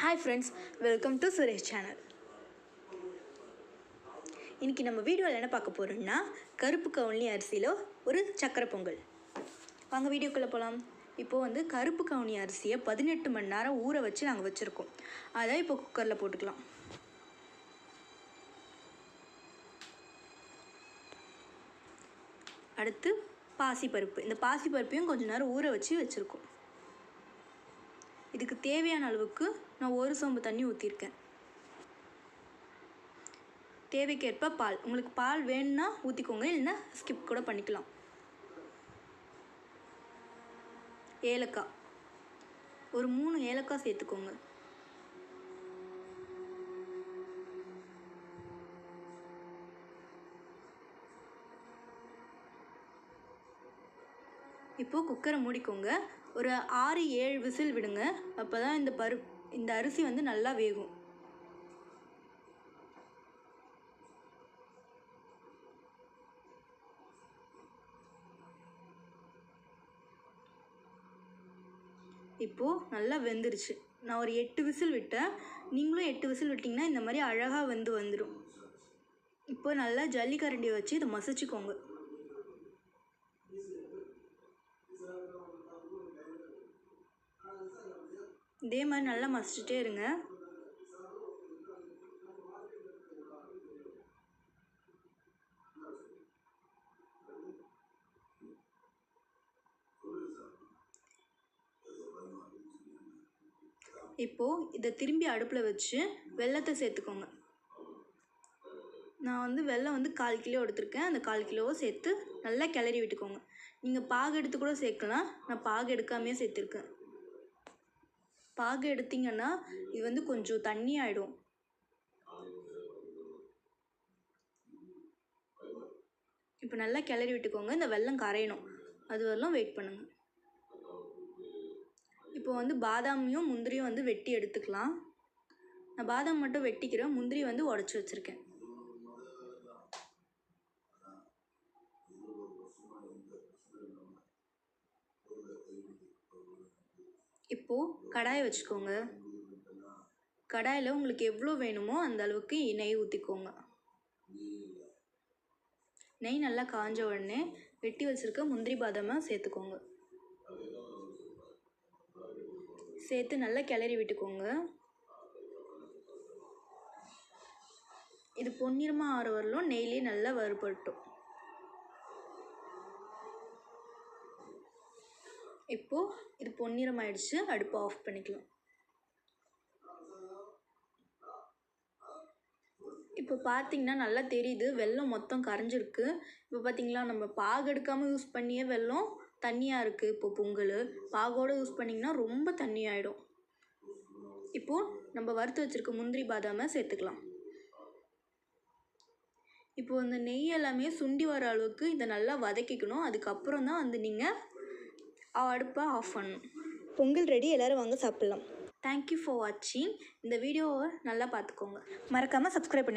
Hi friends, welcome to Suresh channel. இன்றைக்கி நம்ம வீடியோவில் என்ன பார்க்க போகிறோம்னா கருப்பு கவுனி அரிசியில் ஒரு சக்கரை பொங்கல். வாங்க வீடியோக்குள்ளே போகலாம். இப்போது கருப்பு கவுனி அரிசியை 18 மணி நேரம் ஊற வச்சு நாங்கள் வச்சுருக்கோம். அதை இப்போ குக்கரில் போட்டுக்கலாம். அடுத்து பாசிப்பருப்பு. இந்த பாசிப்பருப்பையும் கொஞ்சம் நேரம் ஊற வச்சு வச்சுருக்கோம். இதுக்கு தேவையான அளவுக்கு நான் 1 சொம்பு தண்ணி ஊற்றிருக்கேன். தேவைக்கேற்ப பால், உங்களுக்கு பால் வேணும்னா ஊற்றிக்கோங்க, இல்லைன்னா ஸ்கிப் கூட பண்ணிக்கலாம். ஏலக்காய், ஒரு 3 ஏலக்காய் சேர்த்துக்கோங்க. இப்போது குக்கரை மூடிக்கோங்க. ஒரு 6-7 விசில் விடுங்க. அப்போ தான் இந்த அரிசி நல்லா வேகும். இப்போது நல்லா வெந்துருச்சு. நான் ஒரு 8 விசில் விட்டேன். நீங்களும் 8 விசில் விட்டிங்கன்னா இந்த மாதிரி அழகாக வந்துடும். இப்போ நல்லா ஜல்லிக்கரண்டியை வச்சு இதை மசிச்சுக்கோங்க. இதே மாதிரி நல்லா மசிச்சுட்டே இருங்க. இப்போது இதை திரும்பி அடுப்பில் வச்சு வெல்லத்தை சேர்த்துக்கோங்க. நான் வெல்லம் 1/4 கிலோ எடுத்திருக்கேன். அந்த 1/4 கிலோவை சேர்த்து நல்லா கிளறி விட்டுக்கோங்க. நீங்கள் பாகு எடுத்து கூட சேர்க்கலாம். நான் பாகு எடுக்காமையே சேர்த்துருக்கேன். பாகு எடுத்திங்கன்னா இது கொஞ்சம் தண்ணி ஆகிடும். இப்போ நல்லா கிளறி விட்டுக்கோங்க. இந்த வெல்லம் கரையணும், அது வரலாம் வெயிட் பண்ணுங்கள். இப்போ பாதாமையும் முந்திரியும் வெட்டி எடுத்துக்கலாம். நான் பாதாம் மட்டும் வெட்டிக்கிறேன், முந்திரி உடச்சி வச்சுருக்கேன். இப்போது கடாயை வச்சுக்கோங்க. கடாயில் உங்களுக்கு எவ்வளோ வேணுமோ அந்த அளவுக்கு நெய் ஊற்றிக்கோங்க. நெய் நல்லா காஞ்ச உடனே வெட்டி வச்சுருக்க முந்திரி பாதாமை சேர்த்துக்கோங்க. சேர்த்து நல்லா கிளறி விட்டுக்கோங்க. இது பொன்னிறமாக ஆற வரலும் நெய்லேயே நல்லா வறுபடட்டும். இப்போது இது பொன்னிறமாயிடுச்சு. அடுப்பை ஆஃப் பண்ணிக்கலாம். இப்போ பார்த்தீங்கன்னா நல்லா தெரியுது, வெல்லம் மொத்தம் கரைஞ்சிருக்கு. இப்போ பார்த்தீங்களா, நம்ம பாகு எடுக்காமல் யூஸ் பண்ணியே வெல்லம் தண்ணியாக இருக்குது. இப்போ பொங்கல் பாகோடு யூஸ் பண்ணிங்கன்னா ரொம்ப தண்ணி ஆகிடும். இப்போது நம்ம வறுத்து வச்சுருக்க முந்திரி பாதாமை சேர்த்துக்கலாம். இப்போது இந்த நெய் எல்லாமே சுண்டி வர அளவுக்கு இதை நல்லா வதக்கிக்கணும். அதுக்கப்புறம் தான் நீங்கள் அடுப்பை ஆஃப் பண்ணணும். பொங்கல் ரெடி, எல்லோரும் வாங்க சாப்பிட்லாம். தேங்க்யூ ஃபார் வாட்சிங். இந்த வீடியோவை நல்லா பார்த்துக்கோங்க. மறக்காமல் சப்ஸ்கிரைப் பண்ணி